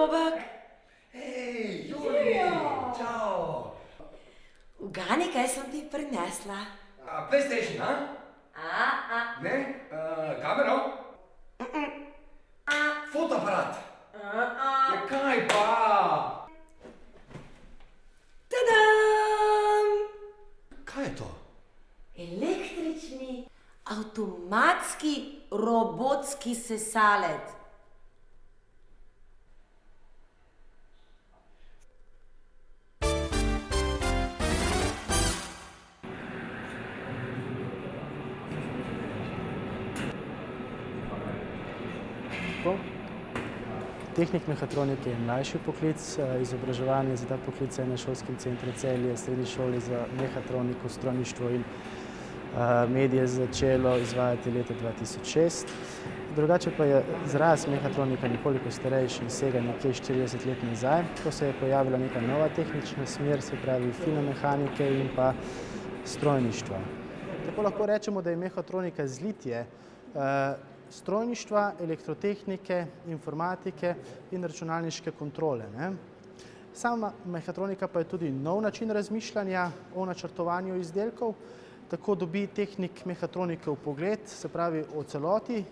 Bobek. Hej, Juri, čau. Ugani, kaj sem ti prinesla? PlayStation, a? Ne? Kamero? Fotoaparat? Ja, kaj pa? Tadam! Kaj je to? Električni, avtomatski, robotski sesalec. Tehnik mehatronike je mlajši poklic, izobraževanje za ta poklic je na šolskem centru Celje, srednji šoli za mehatroniko, strojništvo in medije začelo izvajati leta 2006. Drugače pa je izraz mehatronika nekoliko starejši in sega nekje 40 let nazaj, ko se je pojavila neka nova tehnična smer, se pravi finomehanike in pa strojništva. Tako lahko rečemo, da je mehatronika zlitje strojništva, elektrotehnike, informatike in računalniške kontrole. Sama mehatronika pa je tudi nov način razmišljanja o načrtovanju izdelkov, tako dobi tehnik mehatronike vpogled, se pravi o celoti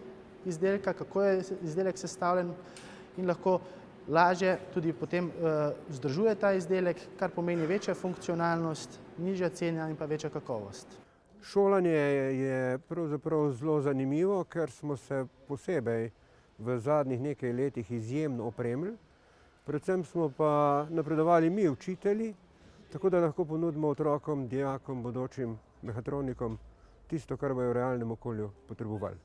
izdelka, kako je izdelek sestavljen in lahko lažje tudi potem vzdržuje ta izdelek, kar pomeni večja funkcionalnost, nižja cena in pa večja kakovost. Šolanje je pravzaprav zelo zanimivo, ker smo se posebej v zadnjih nekaj letih izjemno opremili. Predvsem smo pa napredovali mi, učitelji, tako da lahko ponudimo otrokom, dijakom, bodočim mehatronikom tisto, kar bojo v realnem okolju potrebovali.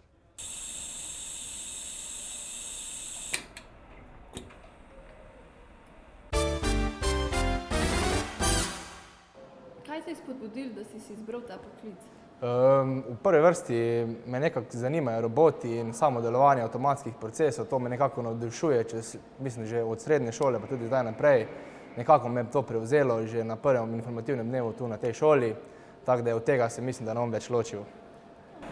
Kaj te je spodbudilo, da si izbral ta poklic? V prvi vrsti me nekako zanimajo roboti in samo delovanje avtomatskih procesov. To me nekako navdušuje, mislim, že od srednje šole, pa tudi zdaj naprej. Nekako me je to prevzelo že na prvem informativnem dnevu tu na tej šoli, tako da od tega se mislim, da ne bom več ločil.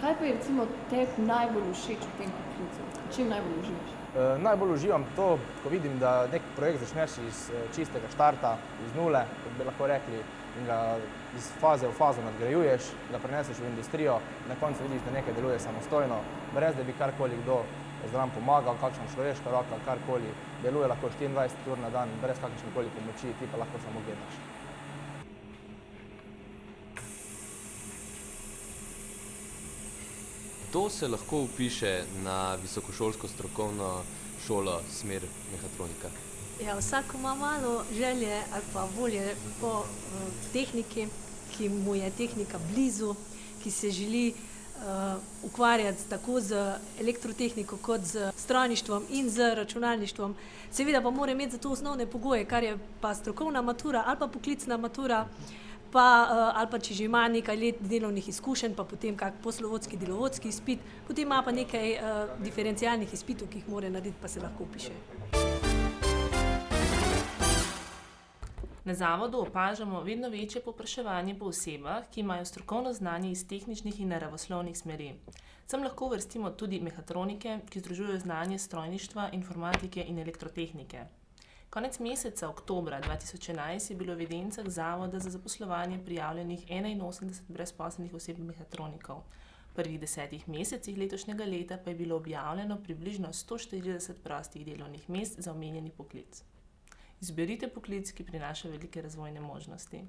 Kaj pa je recimo tebi najbolj všeč v tem poklicu? Čim najbolj uživaš? Najbolj uživam to, ko vidim, da nek projekt začneš iz čistega štarta, iz nule, kot bi lahko rekli, in ga iz faze v fazo nadgrajuješ, ga preneseš v industrijo, na koncu vidiš, da nekaj deluje samostojno, brez da bi karkoli kdo zraven pomagal, kakšna človeška roka, karkoli, deluje lahko 24 ur na dan, brez kakršnekoli pomoči, ti pa lahko samo gledaš. Kdo se lahko vpiše na visokošolsko strokovno šolo smer mehatronika? Ja, vsak ima malo želje ali pa volje po tehniki, ki mu je tehnika blizu, ki se želi ukvarjati tako z elektrotehniko kot z strojništvom in z računalništvom. Seveda pa mora imeti za to osnovne pogoje, kar je pa strokovna matura ali pa poklicna matura, ali pa če že ima nekaj let delovnih izkušenj, pa potem kak poslovodski, delovodski izpit, potem ima pa nekaj diferencialnih izpitov, ki jih mora narediti, pa se lahko vpiše. Na zavodu opažamo vedno večje povpraševanje po osebah, ki imajo strokovno znanje iz tehničnih in naravoslovnih smeri. Sem lahko uvrstimo tudi mehatronike, ki združujejo znanje strojništva, informatike in elektrotehnike. Konec meseca oktobra 2011 je bilo v evidencah Zavoda za zaposlovanje prijavljenih 81 brezposelnih oseb mehatronikov. V prvih 10 mesecih letošnjega leta pa je bilo objavljeno približno 140 prostih delovnih mest za omenjeni poklic. Izberite poklic, ki prinaša velike razvojne možnosti.